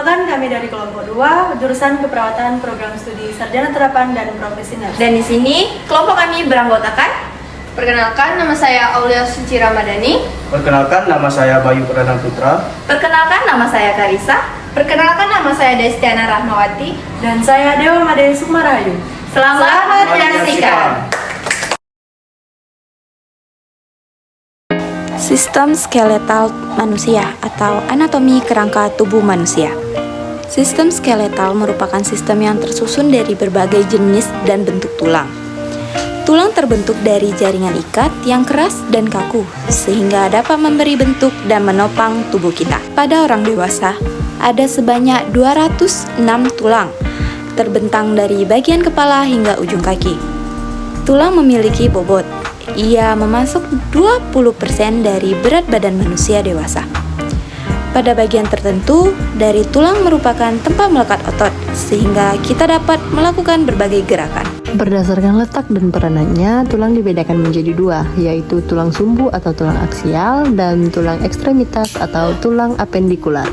Perkenalkan, kami dari kelompok 2, jurusan keperawatan program studi sarjana terapan dan profesi nurse. Dan di sini kelompok kami beranggotakan. Perkenalkan, nama saya Aulia Suci Ramadhani. Perkenalkan, nama saya Bayu Pradana Putra. Perkenalkan, nama saya Karisa. Perkenalkan, nama saya Destiana Rahmawati. Dan saya Dewa Made Sukmarayu. Selamat menyaksikan. Sistem skeletal manusia atau anatomi kerangka tubuh manusia. Sistem skeletal merupakan sistem yang tersusun dari berbagai jenis dan bentuk tulang. Tulang terbentuk dari jaringan ikat yang keras dan kaku, sehingga dapat memberi bentuk dan menopang tubuh kita. Pada orang dewasa, ada sebanyak 206 tulang, terbentang dari bagian kepala hingga ujung kaki. Tulang memiliki bobot. Ia memasuk 20% dari berat badan manusia dewasa. Pada bagian tertentu, dari tulang merupakan tempat melekat otot, sehingga kita dapat melakukan berbagai gerakan. Berdasarkan letak dan peranannya, tulang dibedakan menjadi dua, yaitu tulang sumbu atau tulang aksial dan tulang ekstremitas atau tulang apendikular.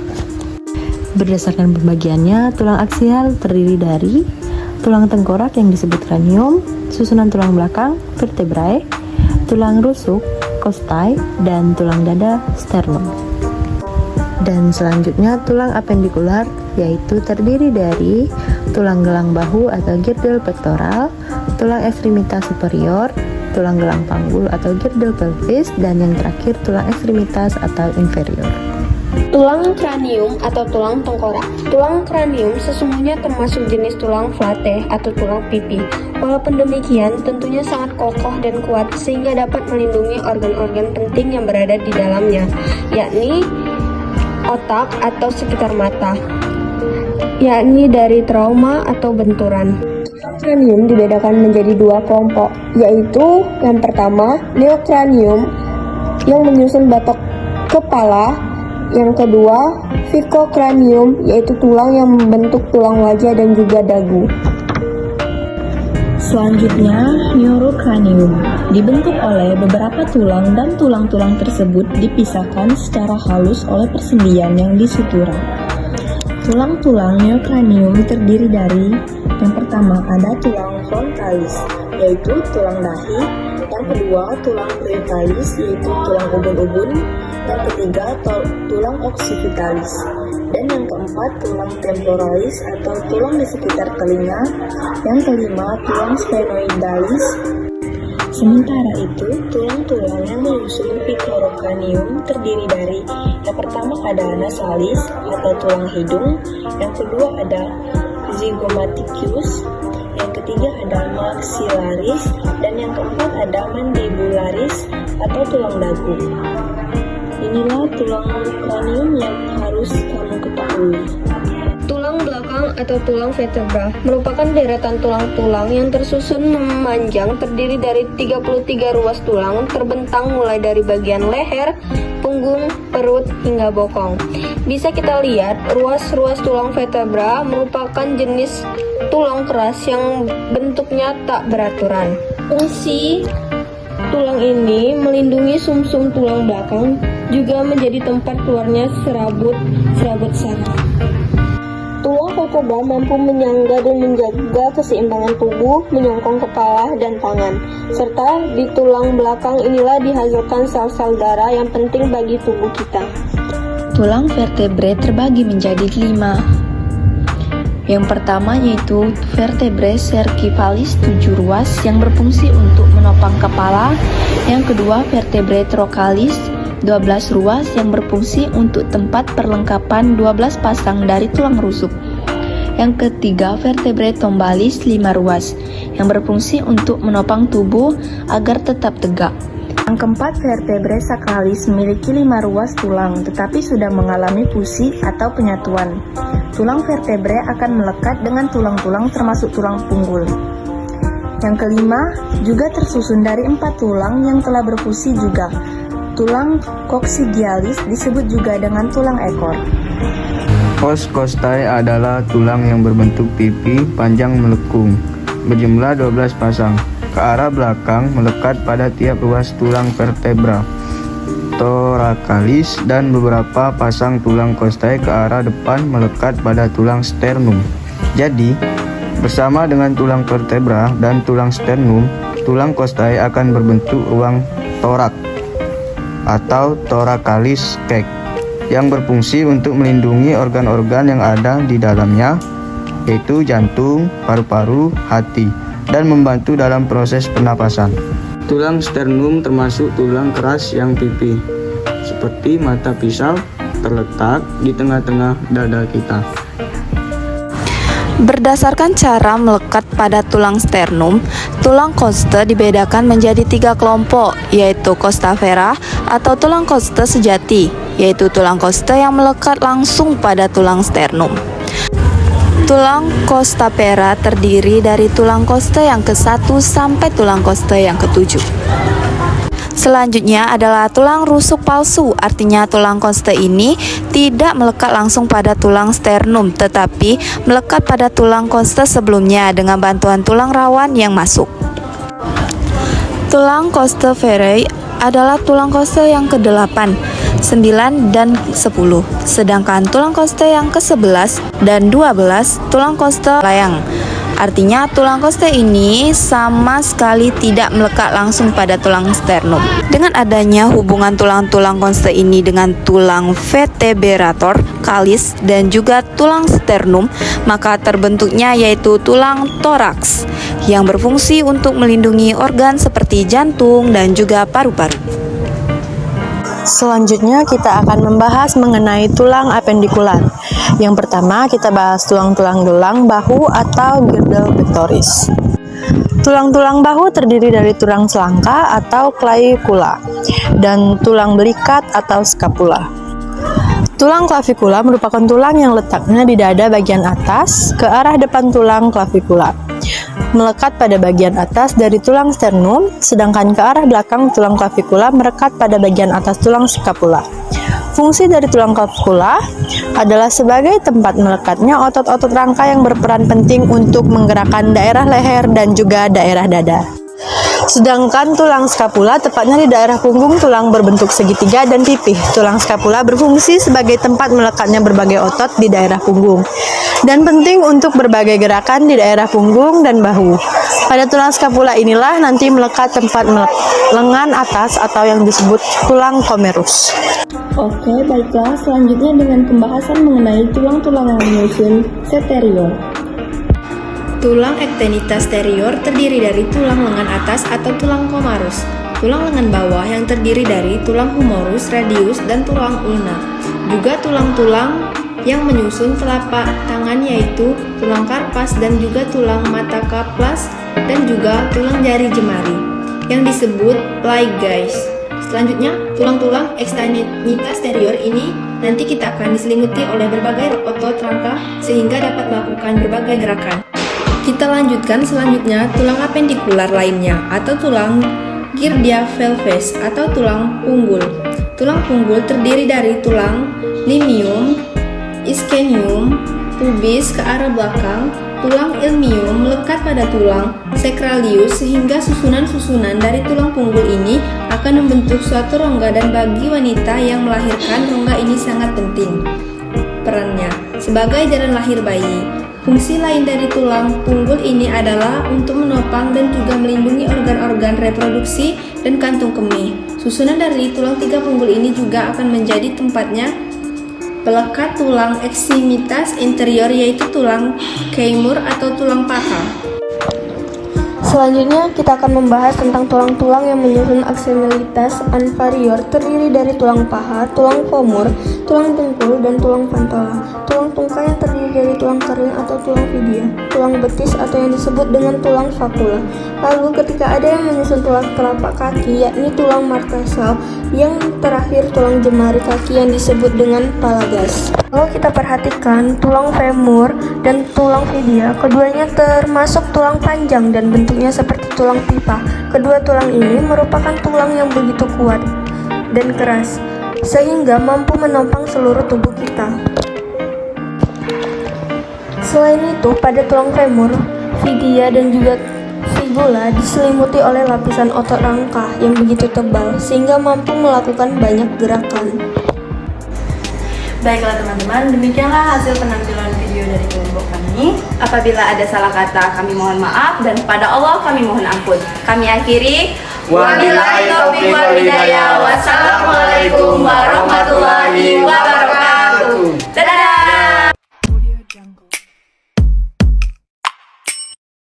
Berdasarkan pembagiannya, tulang aksial terdiri dari tulang tengkorak yang disebut kranium, susunan tulang belakang, vertebrae, tulang rusuk, costai, dan tulang dada, sternum. Dan selanjutnya tulang apendikular, yaitu terdiri dari tulang gelang bahu atau girdle pectoral, tulang ekstremitas superior, tulang gelang panggul atau girdle pelvis, dan yang terakhir tulang ekstremitas atau inferior. Tulang kranium atau tulang tengkorak. Tulang kranium sesungguhnya termasuk jenis tulang flate atau tulang pipi. Walaupun demikian, tentunya sangat kokoh dan kuat sehingga dapat melindungi organ-organ penting yang berada di dalamnya, yakni otak atau sekitar mata, yakni dari trauma atau benturan. Kranium dibedakan menjadi dua kelompok, yaitu yang pertama neokranium yang menyusun batok kepala, yang kedua ficocranium yaitu tulang yang membentuk tulang wajah dan juga dagu. Selanjutnya, neurocranium dibentuk oleh beberapa tulang dan tulang-tulang tersebut dipisahkan secara halus oleh persendian yang disuturan. Tulang-tulang neurocranium terdiri dari yang pertama ada tulang frontalis, yaitu tulang dahi, yang kedua tulang brachiosalis, yaitu tulang ubun-ubun, yang ketiga tulang occipitalis, dan yang keempat tulang temporalis atau tulang di sekitar telinga, yang kelima tulang sphenoidalis. Sementara itu, tulang-tulang yang menyusun pictorocranium terdiri dari yang pertama ada nasalis atau tulang hidung, yang kedua ada zygomaticus, yang ketiga ada maxillaris, dan yang keempat ada mandibularis atau tulang dagu. Inilah tulang kranium yang harus kamu ketahui. Tulang belakang atau tulang vertebra merupakan deretan tulang-tulang yang tersusun memanjang terdiri dari 33 ruas tulang terbentang mulai dari bagian leher, punggung, perut, hingga bokong. Bisa kita lihat, ruas-ruas tulang vertebra merupakan jenis tulang keras yang bentuknya tak beraturan. Fungsi tulang ini melindungi sumsum tulang belakang, juga menjadi tempat keluarnya serabut saraf. Tulang vertebra mampu menyangga dan menjaga keseimbangan tubuh, menyongkong kepala dan tangan. Serta di tulang belakang inilah dihasilkan sel-sel darah yang penting bagi tubuh kita. Tulang vertebrae terbagi menjadi 5. Yang pertama yaitu vertebrae cervicalis 7 ruas yang berfungsi untuk menopang kepala. Yang kedua vertebrae thoracalis 12 ruas yang berfungsi untuk tempat perlengkapan 12 pasang dari tulang rusuk. Yang ketiga vertebrae tombalis 5 ruas yang berfungsi untuk menopang tubuh agar tetap tegak. Yang keempat vertebrae sacralis memiliki 5 ruas tulang tetapi sudah mengalami fusi atau penyatuan. Tulang vertebrae akan melekat dengan tulang-tulang termasuk tulang punggul. Yang kelima juga tersusun dari 4 tulang yang telah berfusi juga. Tulang coccygealis disebut juga dengan tulang ekor. Os costai adalah tulang yang berbentuk pipi panjang melengkung, berjumlah 12 pasang, ke arah belakang melekat pada tiap ruas tulang vertebra. thoracalis, dan beberapa pasang tulang costae ke arah depan melekat pada tulang sternum. Jadi, bersama dengan tulang vertebra dan tulang sternum, tulang costae akan berbentuk ruang torak atau thoracalis cage yang berfungsi untuk melindungi organ-organ yang ada di dalamnya, yaitu jantung, paru-paru, hati, dan membantu dalam proses pernapasan. Tulang sternum termasuk tulang keras yang pipih, seperti mata pisau, terletak di tengah-tengah dada kita. Berdasarkan cara melekat pada tulang sternum, tulang costa dibedakan menjadi 3 kelompok, yaitu costa vera atau tulang costa sejati, yaitu tulang costa yang melekat langsung pada tulang sternum. Tulang costa vera terdiri dari tulang costa yang ke-1 sampai tulang costa yang ke-7. Selanjutnya adalah tulang rusuk palsu, artinya tulang costa ini tidak melekat langsung pada tulang sternum, tetapi melekat pada tulang costa sebelumnya dengan bantuan tulang rawan yang masuk. Tulang costa verae adalah tulang costa yang ke-8, 9, dan 10. Sedangkan tulang costa yang ke-11 dan 12 tulang costa layang. Artinya tulang costa ini sama sekali tidak melekat langsung pada tulang sternum. Dengan adanya hubungan tulang-tulang costa ini dengan tulang vertebrator, kalis, dan juga tulang sternum, maka terbentuknya yaitu tulang toraks yang berfungsi untuk melindungi organ seperti jantung dan juga paru-paru. Selanjutnya kita akan membahas mengenai tulang apendikular. Yang pertama kita bahas tulang-tulang gelang bahu atau girdle pectoris. Tulang-tulang bahu terdiri dari tulang selangka atau clavicula dan tulang belikat atau scapula. Tulang clavicula merupakan tulang yang letaknya di dada bagian atas ke arah depan tulang clavicula, melekat pada bagian atas dari tulang sternum, sedangkan ke arah belakang tulang clavicula merekat pada bagian atas tulang scapula. Fungsi dari tulang clavicula adalah sebagai tempat melekatnya otot-otot rangka yang berperan penting untuk menggerakkan daerah leher dan juga daerah dada. Sedangkan tulang scapula tepatnya di daerah punggung tulang berbentuk segitiga dan pipih. Tulang scapula berfungsi sebagai tempat melekatnya berbagai otot di daerah punggung dan penting untuk berbagai gerakan di daerah punggung dan bahu. Pada tulang scapula inilah nanti melekat tempat lengan atas atau yang disebut tulang komerus. Oke, baiklah. Selanjutnya dengan pembahasan mengenai tulang-tulang yang menyusun seterior. Tulang ekstenitas terior terdiri dari tulang lengan atas atau tulang komarus, tulang lengan bawah yang terdiri dari tulang humerus, radius, dan tulang ulna. Juga tulang-tulang yang menyusun telapak tangan yaitu tulang karpas dan juga tulang metatarsals dan juga tulang jari jemari yang disebut plaigias. Selanjutnya, tulang-tulang ekstenitas terior ini nanti kita akan diselimuti oleh berbagai otot rangka sehingga dapat melakukan berbagai gerakan. Kita lanjutkan selanjutnya tulang apendikular lainnya atau tulang giardia pelvis atau tulang punggul. Tulang punggul terdiri dari tulang limium, ischium, pubis ke arah belakang. Tulang ilmium melekat pada tulang sacralius sehingga susunan-susunan dari tulang punggul ini akan membentuk suatu rongga, dan bagi wanita yang melahirkan rongga ini sangat penting perannya sebagai jalan lahir bayi. Fungsi lain dari tulang punggul ini adalah untuk menopang dan juga melindungi organ-organ reproduksi dan kantung kemih. Susunan dari tulang tiga punggul ini juga akan menjadi tempatnya pelekat tulang extremitas interior yaitu tulang femur atau tulang paha. Selanjutnya kita akan membahas tentang tulang-tulang yang menyusun extremitas inferior terdiri dari tulang paha, tulang femur, tulang dengkul, dan tulang pantola. Tulang tungkai yang terdiri dari tulang kering atau tulang fibia, tulang betis atau yang disebut dengan tulang facula. Lalu ketika ada yang menyusun tulang telapak kaki yakni tulang martasal, yang terakhir tulang jemari kaki yang disebut dengan palagas. Kalau kita perhatikan tulang femur dan tulang fibia, keduanya termasuk tulang panjang dan bentuknya seperti tulang pipa. Kedua tulang ini merupakan tulang yang begitu kuat dan keras sehingga mampu menopang seluruh tubuh kita. Selain itu, pada tulang femur, fibia dan juga fibula diselimuti oleh lapisan otot rangka yang begitu tebal sehingga mampu melakukan banyak gerakan. Baiklah teman-teman, demikianlah hasil penampilan video dari kelompok kami. Apabila ada salah kata, kami mohon maaf dan kepada Allah kami mohon ampun. Kami akhiri. Wabillahi taufiq wal hidayah.